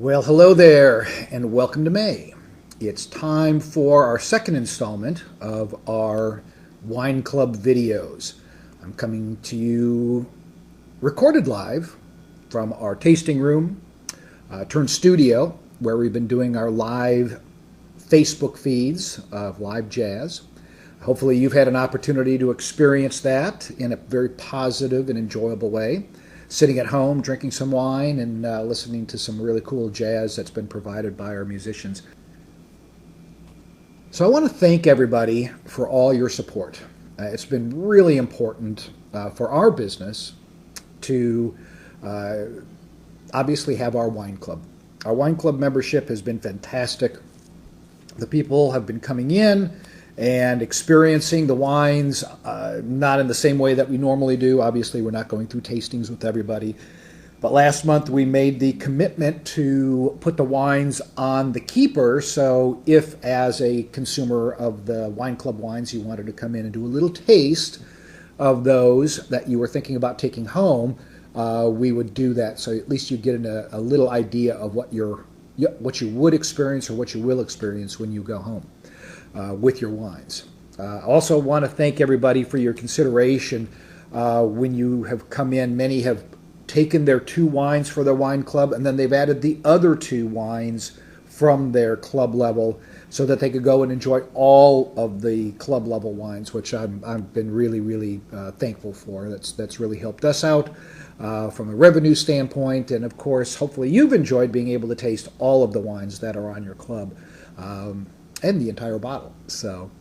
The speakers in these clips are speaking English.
Well, hello there, and welcome to May. It's time for our second installment of our Wine Club videos. I'm coming to you recorded live from our tasting room turned studio, where we've been doing our live Facebook feeds of live jazz. Hopefully you've had an opportunity to experience that in a very positive and enjoyable way, sitting at home, drinking some wine, and listening to some really cool jazz that's been provided by our musicians. So I want to thank everybody for all your support. It's been really important for our business to obviously have our wine club. Our wine club membership has been fantastic. The people have been coming in and experiencing the wines, not in the same way that we normally do. Obviously, we're not going through tastings with everybody. But last month, we made the commitment to put the wines on the keeper. So if, as a consumer of the wine club wines, you wanted to come in and do a little taste of those that you were thinking about taking home, we would do that. So at least you get a little idea of what you would experience or what you will experience when you go home with your wines. I also want to thank everybody for your consideration when you have come in. Many have taken their 2 wines for their wine club, and then they've added the other 2 wines from their club level so that they could go and enjoy all of the club level wines, which I've been really thankful for. That's really helped us out from a revenue standpoint, and of course, hopefully you've enjoyed being able to taste all of the wines that are on your club. And the entire bottle. So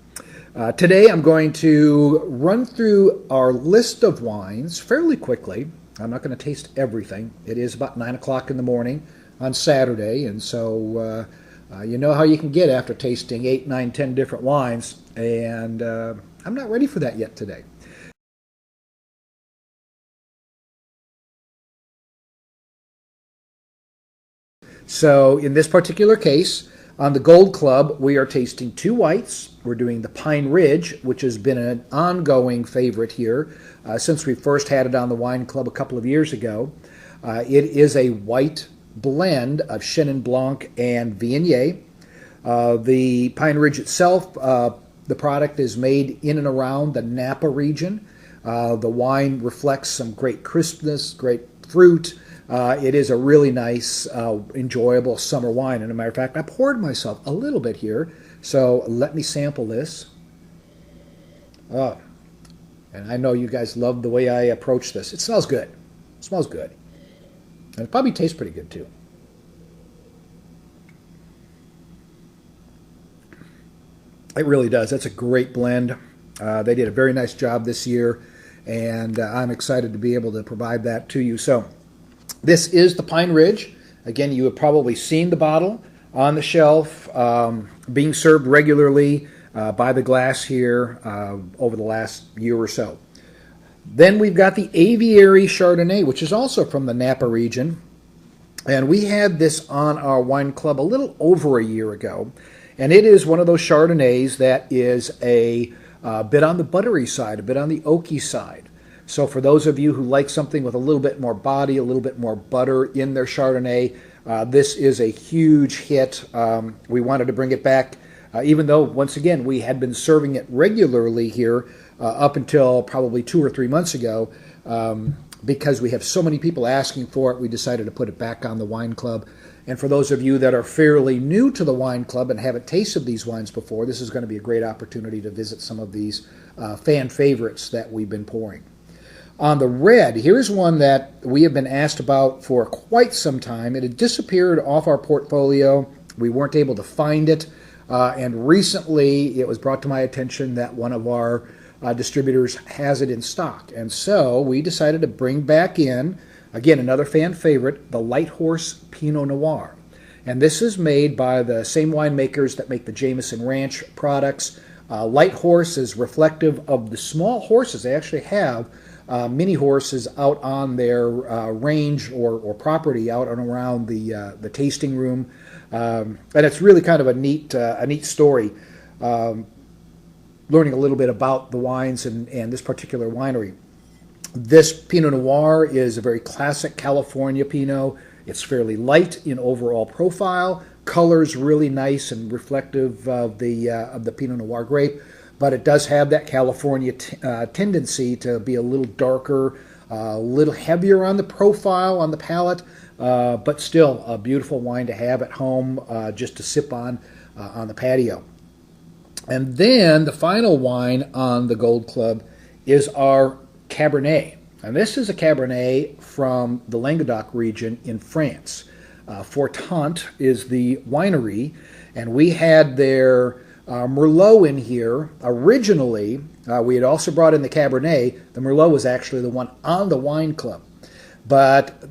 today I'm going to run through our list of wines fairly quickly. I'm not going to taste everything. It is about 9 o'clock in the morning on Saturday, and so you know how you can get after tasting 8, 9, 10 different wines, and I'm not ready for that yet today. So in this particular case, on the Gold Club, we are tasting 2 whites. We're doing the Pine Ridge, which has been an ongoing favorite here since we first had it on the Wine Club a couple of years ago. It is a white blend of Chenin Blanc and Viognier. The Pine Ridge itself, the product is made in and around the Napa region. The wine reflects some great crispness, great fruit. It is a really nice, enjoyable summer wine. And as a matter of fact, I poured myself a little bit here, so let me sample this. Oh, and I know you guys love the way I approach this. It smells good. It smells good. And it probably tastes pretty good, too. It really does. That's a great blend. They did a very nice job this year, and I'm excited to be able to provide that to you. So this is the Pine Ridge. Again, you have probably seen the bottle on the shelf, being served regularly by the glass here over the last year or so. Then we've got the Aviary Chardonnay, which is also from the Napa region. And we had this on our wine club a little over a year ago. And it is one of those Chardonnays that is a bit on the buttery side, a bit on the oaky side. So for those of you who like something with a little bit more body, a little bit more butter in their Chardonnay, this is a huge hit. We wanted to bring it back, even though, once again, we had been serving it regularly here up until probably 2 or 3 months ago. Because we have so many people asking for it, we decided to put it back on the Wine Club. And for those of you that are fairly new to the Wine Club and haven't tasted these wines before, this is going to be a great opportunity to visit some of these fan favorites that we've been pouring. On the red, here's one that we have been asked about for quite some time. It had disappeared off our portfolio. We weren't able to find it. And recently, it was brought to my attention that one of our distributors has it in stock. And so we decided to bring back in, again, another fan favorite, the Light Horse Pinot Noir. And this is made by the same winemakers that make the Jameson Ranch products. Light Horse is reflective of the small horses they actually have. Mini horses out on their range or property out and around the tasting room, and it's really kind of a neat story. Learning a little bit about the wines and this particular winery. This Pinot Noir is a very classic California Pinot. It's fairly light in overall profile. Color's really nice and reflective of the Pinot Noir grape, but it does have that California tendency to be a little darker, a little heavier on the profile, on the palate, but still a beautiful wine to have at home, just to sip on the patio. And then the final wine on the Gold Club is our Cabernet. And this is a Cabernet from the Languedoc region in France. Fortant is the winery, and we had their Merlot in here. Originally, we had also brought in the Cabernet. The Merlot was actually the one on the wine club. But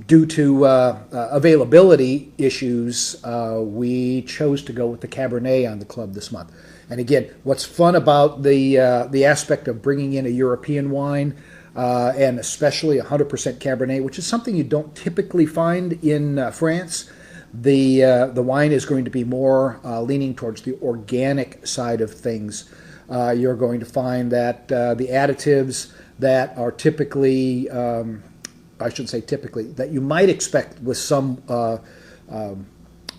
due to availability issues, we chose to go with the Cabernet on the club this month. And again, what's fun about the aspect of bringing in a European wine, and especially 100% Cabernet, which is something you don't typically find in France, the wine is going to be more leaning towards the organic side of things. You're going to find that the additives that are typically, I shouldn't say typically, that you might expect with some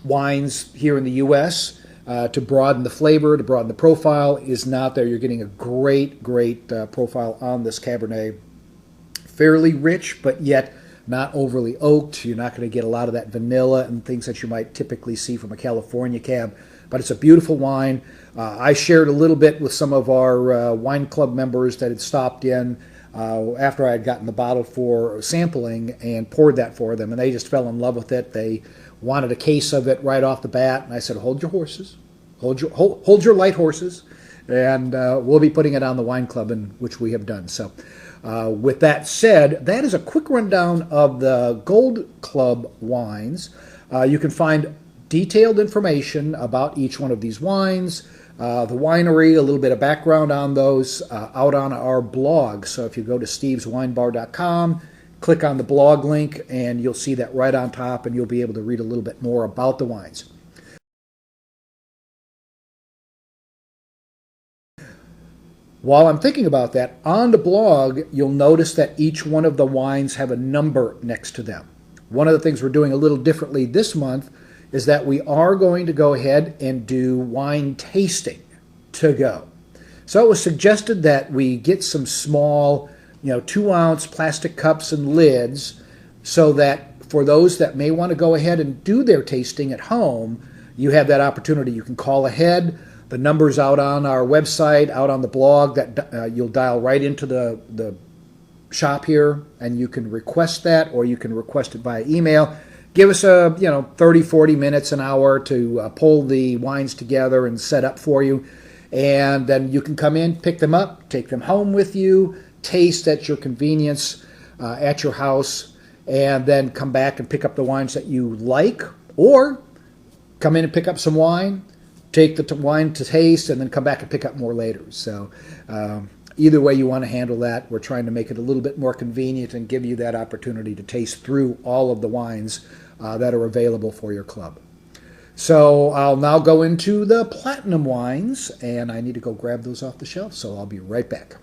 wines here in the U.S., to broaden the flavor, to broaden the profile, is not there. You're getting a great profile on this Cabernet. Fairly rich, but yet not overly oaked. You're not going to get a lot of that vanilla and things that you might typically see from a California cab. But it's a beautiful wine. I shared a little bit with some of our wine club members that had stopped in after I had gotten the bottle for sampling and poured that for them, and they just fell in love with it. They wanted a case of it right off the bat, and I said, hold your horses, hold your light horses, and we'll be putting it on the wine club, in which we have done. So with that said, that is a quick rundown of the Gold Club wines. You can find detailed information about each one of these wines, the winery, a little bit of background on those, out on our blog. So if you go to steveswinebar.com, click on the blog link, and you'll see that right on top, and you'll be able to read a little bit more about the wines. While I'm thinking about that, on the blog, you'll notice that each one of the wines have a number next to them. One of the things we're doing a little differently this month is that we are going to go ahead and do wine tasting to go. So it was suggested that we get some small, 2-ounce plastic cups and lids, so that for those that may want to go ahead and do their tasting at home, you have that opportunity. You can call ahead. The number's out on our website, out on the blog, that you'll dial right into the shop here, and you can request that, or you can request it via email. Give us 30, 40 minutes, an hour to pull the wines together and set up for you. And then you can come in, pick them up, take them home with you, taste at your convenience at your house, and then come back and pick up the wines that you like, or come in and pick up some wine, take the wine to taste, and then come back and pick up more later. So either way you want to handle that, we're trying to make it a little bit more convenient and give you that opportunity to taste through all of the wines that are available for your club. So I'll now go into the platinum wines, and I need to go grab those off the shelf, so I'll be right back.